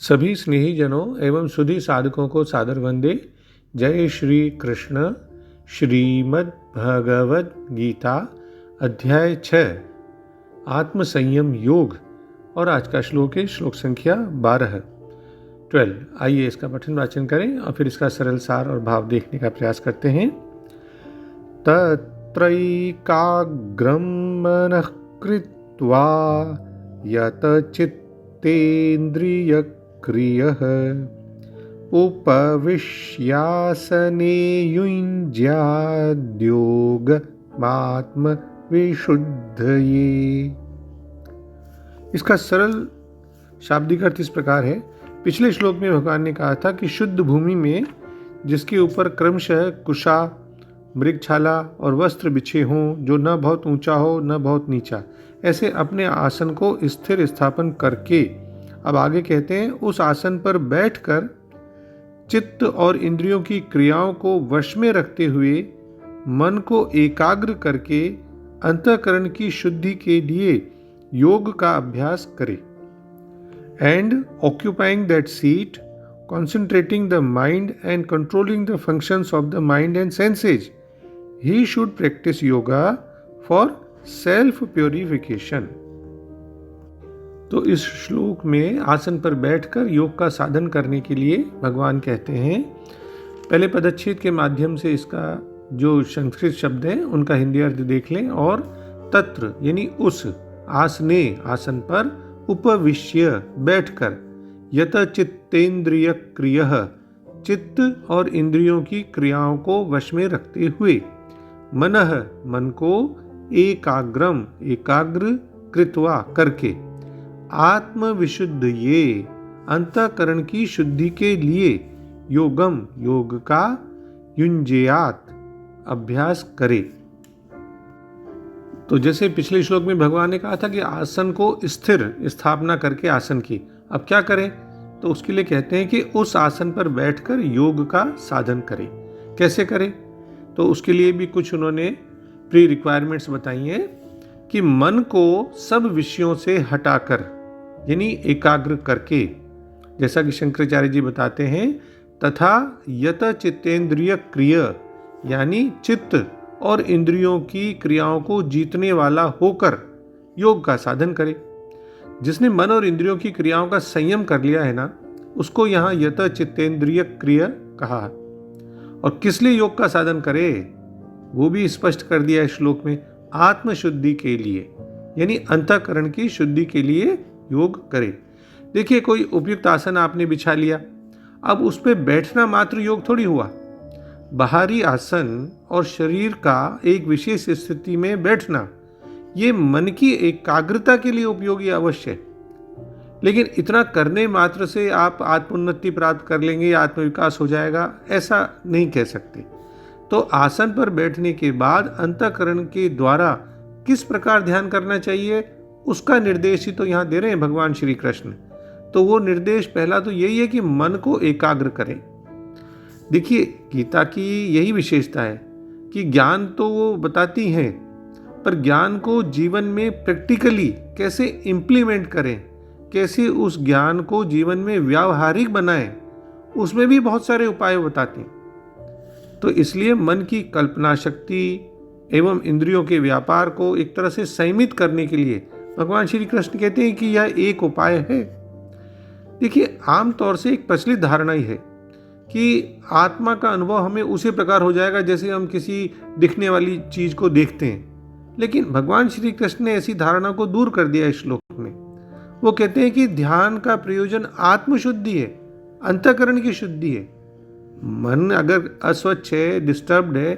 सभी स्नेहीजनों एवं सुधी साधकों को सादर वंदे। जय श्री कृष्ण। श्रीमद् भगवद गीता अध्याय 6 आत्मसंयम योग और आज का श्लोक है श्लोक संख्या 12। आइए इसका पठन वाचन करें और फिर इसका सरल सार और भाव देखने का प्रयास करते हैं। तत्रैकाग्रं मनः कृत्वा यत चित्तेन्द्रियक्रियः उपविश्यासने युञ्ज्याद्योगमात्मविशुद्धये। इसका सरल शाब्दिक अर्थ इस प्रकार है। पिछले श्लोक में भगवान ने कहा था कि शुद्ध भूमि में जिसके ऊपर क्रमशः कुशा, मृगछाला और वस्त्र बिछे हों, जो न बहुत ऊंचा हो न बहुत नीचा, ऐसे अपने आसन को स्थिर स्थापन करके, अब आगे कहते हैं, उस आसन पर बैठकर चित्त और इंद्रियों की क्रियाओं को वश में रखते हुए मन को एकाग्र करके अंतःकरण की शुद्धि के लिए योग का अभ्यास करें। And occupying that seat, concentrating the mind and controlling the functions of the mind and senses, he should practice yoga for self purification। तो इस श्लोक में आसन पर बैठकर योग का साधन करने के लिए भगवान कहते हैं, पहले पदच्छेद के माध्यम से इसका जो संस्कृत शब्द है उनका हिंदी अर्थ देख लें। और तत्र यानी उस, आसने आसन पर, उपविश्य बैठकर, यत चित्तेन्द्रिय क्रियः चित्त और इंद्रियों की क्रियाओं को वश में रखते हुए, मनः मन को, एकाग्रम एकाग्र, कृत्वा करके, आत्म विशुद्ध ये अंतःकरण की शुद्धि के लिए, योगम योग का, युञ्ज्यात् अभ्यास करे। तो जैसे पिछले श्लोक में भगवान ने कहा था कि आसन को स्थिर स्थापना करके आसन की, अब क्या करें? तो उसके लिए कहते हैं कि उस आसन पर बैठकर योग का साधन करें। कैसे करें? तो उसके लिए भी कुछ उन्होंने प्री रिक्वायरमेंट्स बताई हैं कि मन को सब विषयों से हटाकर, यानी एकाग्र करके, जैसा कि शंकराचार्य जी बताते हैं, तथा यत चित्तेन्द्रिय क्रिय यानी चित्त और इंद्रियों की क्रियाओं को जीतने वाला होकर योग का साधन करे। जिसने मन और इंद्रियों की क्रियाओं का संयम कर लिया है ना, उसको यहाँ यत चित्तेन्द्रिय क्रिय कहा। और किस लिए योग का साधन करे वो भी स्पष्ट कर दिया है श्लोक में, आत्मशुद्धि के लिए, यानी अंतःकरण की शुद्धि के लिए योग करे। देखिए, कोई उपयुक्त आसन आपने बिछा लिया, अब उस पर बैठना मात्र योग थोड़ी हुआ। बाहरी आसन और शरीर का एक विशेष स्थिति में बैठना, ये मन की एकाग्रता के लिए उपयोगी अवश्य है। लेकिन इतना करने मात्र से आप आत्मोन्नति प्राप्त कर लेंगे, आत्मविकास हो जाएगा, ऐसा नहीं कह सकते। तो आसन पर बैठने के बाद अंतःकरण के द्वारा किस प्रकार ध्यान करना चाहिए, उसका निर्देश ही तो यहाँ दे रहे हैं भगवान श्री कृष्ण। तो वो निर्देश पहला तो यही है कि मन को एकाग्र करें। देखिए, गीता की यही विशेषता है कि ज्ञान तो वो बताती हैं, पर ज्ञान को जीवन में प्रैक्टिकली कैसे इम्प्लीमेंट करें, कैसे उस ज्ञान को जीवन में व्यावहारिक बनाएं, उसमें भी बहुत सारे उपाय बताते हैं। तो इसलिए मन की कल्पना शक्ति एवं इंद्रियों के व्यापार को एक तरह से संयमित करने के लिए भगवान श्री कृष्ण कहते हैं कि यह एक उपाय है। देखिए, आमतौर से एक प्रचलित धारणा ही है कि आत्मा का अनुभव हमें उसी प्रकार हो जाएगा जैसे हम किसी दिखने वाली चीज को देखते हैं। लेकिन भगवान श्री कृष्ण ने ऐसी धारणा को दूर कर दिया इस श्लोक में। वो कहते हैं कि ध्यान का प्रयोजन आत्मशुद्धि है, अंतःकरण की शुद्धि है। मन अगर अस्वच्छ है, डिस्टर्ब्ड है,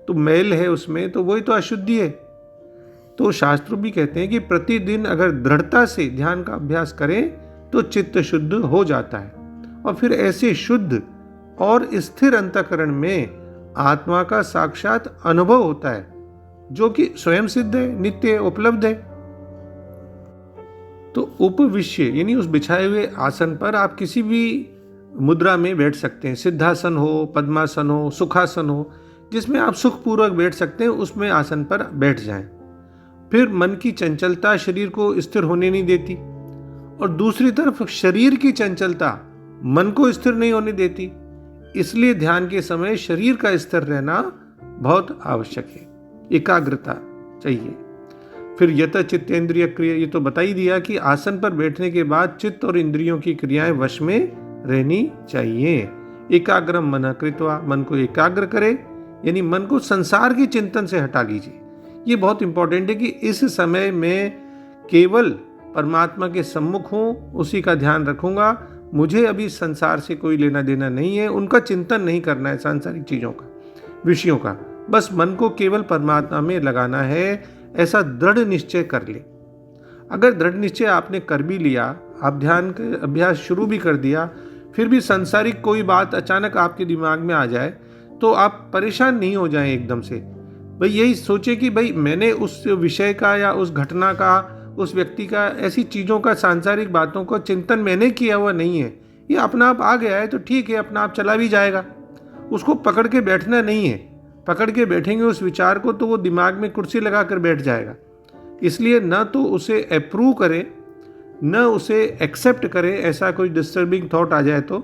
तो मैल है उसमें, तो वही तो अशुद्धि है। तो शास्त्र भी कहते हैं कि प्रतिदिन अगर दृढ़ता से ध्यान का अभ्यास करें तो चित्त शुद्ध हो जाता है, और फिर ऐसे शुद्ध और स्थिर अंतःकरण में आत्मा का साक्षात अनुभव होता है, जो कि स्वयं सिद्ध है, नित्य उपलब्ध है। तो उपविश्य यानी उस बिछाए हुए आसन पर आप किसी भी मुद्रा में बैठ सकते हैं। सिद्धासन हो, पद्मासन हो, सुखासन हो, जिसमें आप सुखपूर्वक बैठ सकते हैं, उसमें आसन पर बैठ जाएं। फिर मन की चंचलता शरीर को स्थिर होने नहीं देती, और दूसरी तरफ शरीर की चंचलता मन को स्थिर नहीं होने देती। इसलिए ध्यान के समय शरीर का स्थिर रहना बहुत आवश्यक है, एकाग्रता चाहिए। फिर यत चित्तेंद्रिय क्रिया, ये तो बता ही दिया कि आसन पर बैठने के बाद चित्त और इंद्रियों की क्रियाएं वश में रहनी चाहिए। एकाग्रम मन कृत्वा, मन को एकाग्र करे, यानी मन को संसार की चिंतन से हटा लीजिए। ये बहुत इंपॉर्टेंट है कि इस समय में केवल परमात्मा के सम्मुख हूँ, उसी का ध्यान रखूंगा, मुझे अभी संसार से कोई लेना देना नहीं है, उनका चिंतन नहीं करना है, सांसारिक चीज़ों का, विषयों का, बस मन को केवल परमात्मा में लगाना है, ऐसा दृढ़ निश्चय कर ले। अगर दृढ़ निश्चय आपने कर भी लिया, आप ध्यान का अभ्यास शुरू भी कर दिया, फिर भी सांसारिक कोई बात अचानक आपके दिमाग में आ जाए तो आप परेशान नहीं हो जाएं एकदम से। भाई यही सोचे कि भाई मैंने उस विषय का या उस घटना का, उस व्यक्ति का, ऐसी चीज़ों का, सांसारिक बातों का चिंतन मैंने किया हुआ नहीं है, ये अपना आप आ गया है तो ठीक है, अपना आप चला भी जाएगा। उसको पकड़ के बैठना नहीं है, पकड़ के बैठेंगे उस विचार को तो वो दिमाग में कुर्सी लगा कर बैठ जाएगा। इसलिए न तो उसे अप्रूव करें, न उसे एक्सेप्ट करें, ऐसा कोई डिस्टर्बिंग थॉट आ जाए तो,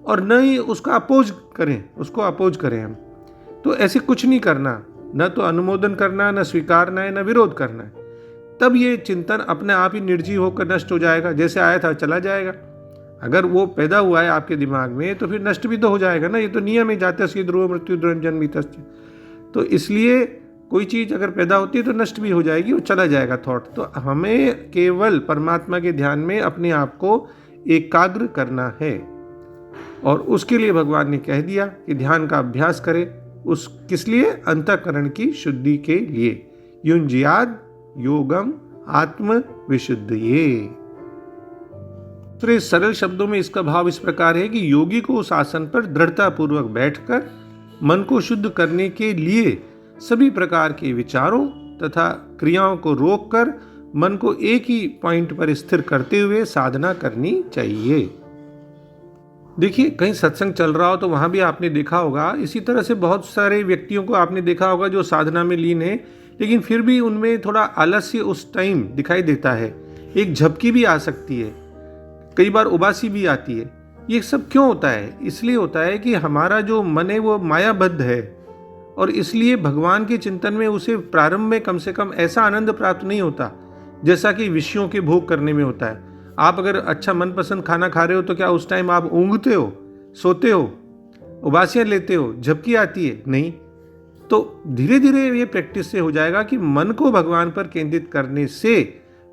और न ही उसका अपोज करें, उसको अपोज करें हम। तो ऐसे कुछ नहीं करना, न तो अनुमोदन करना, न स्वीकारना है, न विरोध करना है। तब ये चिंतन अपने आप ही निर्जीव होकर नष्ट हो जाएगा, जैसे आया था चला जाएगा। अगर वो पैदा हुआ है आपके दिमाग में तो फिर नष्ट भी तो हो जाएगा ना, ये तो नियम ही जातस्य ध्रुव मृत्यु ध्रुव जन्मितस्य। तो इसलिए कोई चीज़ अगर पैदा होती है तो नष्ट भी हो जाएगी, वो चला जाएगा थॉट। तो हमें केवल परमात्मा के ध्यान में अपने आप को एकाग्र करना है, और उसके लिए भगवान ने कह दिया कि ध्यान का अभ्यास करें। उस किस लिए? अंतःकरण की शुद्धि के लिए। युंज्याद योगम आत्म विशुद्धये। दूसरे सरल शब्दों में इसका भाव इस प्रकार है कि योगी को उस आसन पर दृढ़ता पूर्वक बैठकर मन को शुद्ध करने के लिए सभी प्रकार के विचारों तथा क्रियाओं को रोककर मन को एक ही पॉइंट पर स्थिर करते हुए साधना करनी चाहिए। देखिए, कहीं सत्संग चल रहा हो तो वहां भी आपने देखा होगा, इसी तरह से बहुत सारे व्यक्तियों को आपने देखा होगा जो साधना में लीन है, लेकिन फिर भी उनमें थोड़ा आलस्य उस टाइम दिखाई देता है, एक झपकी भी आ सकती है, कई बार उबासी भी आती है। ये सब क्यों होता है? इसलिए होता है कि हमारा जो मन है वो मायाबद्ध है, और इसलिए भगवान के चिंतन में उसे प्रारंभ में कम से कम ऐसा आनंद प्राप्त नहीं होता जैसा कि विषयों के भोग करने में होता है। आप अगर अच्छा मनपसंद खाना खा रहे हो तो क्या उस टाइम आप ऊँघते हो, सोते हो, उबासियाँ लेते हो, झपकी आती है? नहीं। तो धीरे धीरे ये प्रैक्टिस से हो जाएगा कि मन को भगवान पर केंद्रित करने से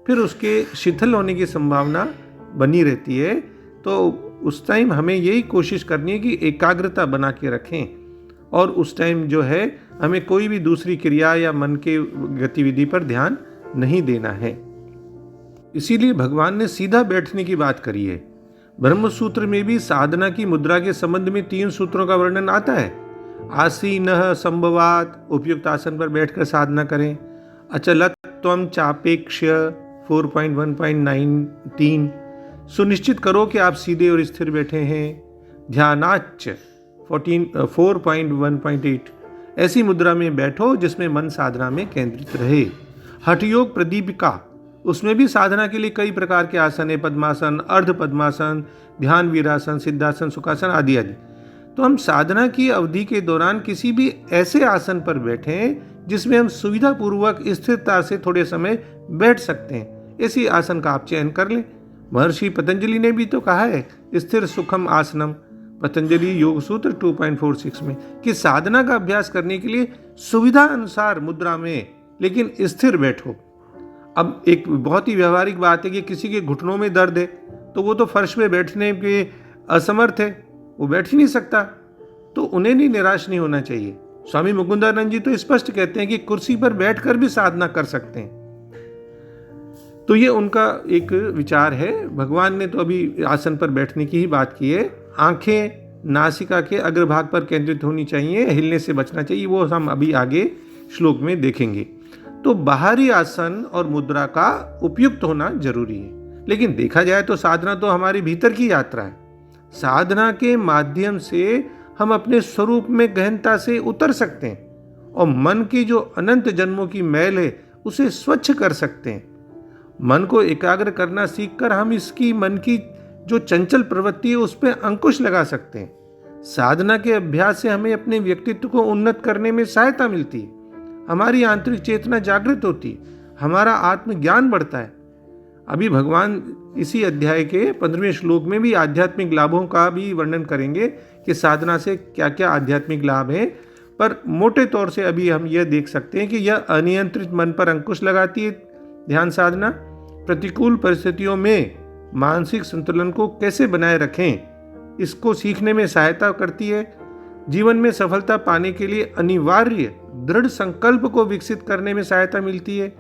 फिर उसके शिथिल होने की संभावना बनी रहती है। तो उस टाइम हमें यही कोशिश करनी है कि एकाग्रता बना के रखें, और उस टाइम जो है हमें कोई भी दूसरी क्रिया या मन के गतिविधि पर ध्यान नहीं देना है। इसीलिए भगवान ने सीधा बैठने की बात करी है। ब्रह्म सूत्र में भी साधना की मुद्रा के संबंध में 3 सूत्रों का वर्णन आता है। आसीनः संभवात, उपयुक्त आसन पर बैठकर साधना करें। अचलत त्वम चापेक्ष्य 4.1.19, सुनिश्चित करो कि आप सीधे और स्थिर बैठे हैं। ध्यानाच्च 4.1.8, ऐसी मुद्रा में बैठो जिसमें मन साधना में केंद्रित रहे। हठयोग प्रदीपिका, उसमें भी साधना के लिए कई प्रकार के आसन है, पद्मासन, अर्ध पद्मासन, ध्यान वीरासन, सिद्धासन, सुखासन आदि आदि। तो हम साधना की अवधि के दौरान किसी भी ऐसे आसन पर बैठें जिसमें हम सुविधापूर्वक स्थिरता से थोड़े समय बैठ सकते हैं, ऐसी आसन का आप चयन कर लें। महर्षि पतंजलि ने भी तो कहा है स्थिर सुखम आसनम, पतंजलि योग सूत्र 2.46 में, कि साधना का अभ्यास करने के लिए सुविधा अनुसार मुद्रा में लेकिन स्थिर बैठो। अब एक बहुत ही व्यवहारिक बात है कि किसी के घुटनों में दर्द है तो वो तो फर्श पे बैठने के असमर्थ है, वो बैठ ही नहीं सकता, तो उन्हें नहीं निराश नहीं होना चाहिए। स्वामी मुकुंदानंद जी तो स्पष्ट कहते हैं कि कुर्सी पर बैठकर भी साधना कर सकते हैं। तो ये उनका एक विचार है। भगवान ने तो अभी आसन पर बैठने की ही बात की है। आंखें नासिका के अग्रभाग पर केंद्रित होनी चाहिए, हिलने से बचना चाहिए, वो हम अभी आगे श्लोक में देखेंगे। तो बाहरी आसन और मुद्रा का उपयुक्त होना जरूरी है, लेकिन देखा जाए तो साधना तो हमारी भीतर की यात्रा है। साधना के माध्यम से हम अपने स्वरूप में गहनता से उतर सकते हैं और मन की जो अनंत जन्मों की मैल है उसे स्वच्छ कर सकते हैं। मन को एकाग्र करना सीखकर हम इसकी मन की जो चंचल प्रवृत्ति है उस पर अंकुश लगा सकते हैं। साधना के अभ्यास से हमें अपने व्यक्तित्व को उन्नत करने में सहायता मिलती है, हमारी आंतरिक चेतना जागृत होती है, हमारा आत्मज्ञान बढ़ता है। अभी भगवान इसी अध्याय के 15वें श्लोक में भी आध्यात्मिक लाभों का भी वर्णन करेंगे कि साधना से क्या क्या आध्यात्मिक लाभ हैं, पर मोटे तौर से अभी हम यह देख सकते हैं कि यह अनियंत्रित मन पर अंकुश लगाती है। ध्यान साधना प्रतिकूल परिस्थितियों में मानसिक संतुलन को कैसे बनाए रखें, इसको सीखने में सहायता करती है। जीवन में सफलता पाने के लिए अनिवार्य दृढ़ संकल्प को विकसित करने में सहायता मिलती है।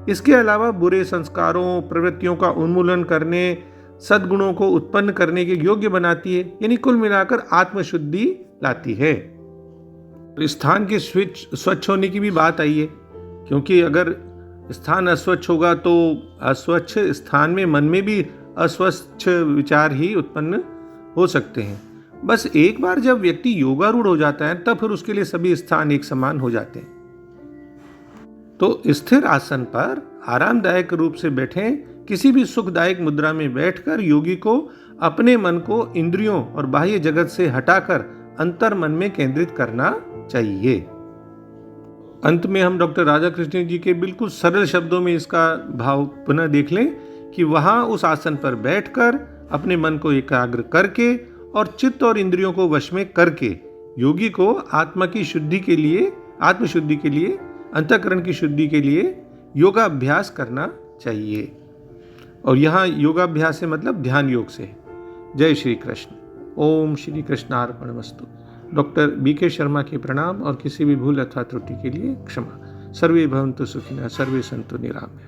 इसके अलावा बुरे संस्कारों प्रवृत्तियों का उन्मूलन करने, सद्गुणों को उत्पन्न करने के योग्य बनाती है, यानी कुल मिलाकर आत्मशुद्धि लाती है। स्थान के स्वच्छ होने की भी बात आई है, क्योंकि अगर स्थान अस्वच्छ होगा तो अस्वच्छ स्थान में मन में भी अस्वच्छ विचार ही उत्पन्न हो सकते हैं। बस एक बार जब व्यक्ति योगारूढ़ हो जाता है तब फिर उसके लिए सभी स्थान एक समान हो जाते हैं। तो स्थिर आसन पर आरामदायक रूप से बैठें। किसी भी सुखदायक मुद्रा में बैठकर योगी को अपने मन को इंद्रियों और बाह्य जगत से हटाकर अंतर मन में केंद्रित करना चाहिए। अंत में हम डॉक्टर राधा कृष्ण जी के बिल्कुल सरल शब्दों में इसका भाव पुनः देख लें कि वहां उस आसन पर बैठकर अपने मन को एकाग्र करके और चित्त और इंद्रियों को वश में करके योगी को आत्मा की शुद्धि के लिए, आत्मशुद्धि के लिए, अंतःकरण की शुद्धि के लिए योगाभ्यास करना चाहिए। और यहाँ योगाभ्यास से मतलब ध्यान योग से। जय श्री कृष्ण। ओम श्री कृष्णार्पणमस्तु। डॉक्टर BK शर्मा के प्रणाम और किसी भी भूल अथवा त्रुटि के लिए क्षमा। सर्वे भवन्तु सुखिनः, सर्वे सन्तु निरामया।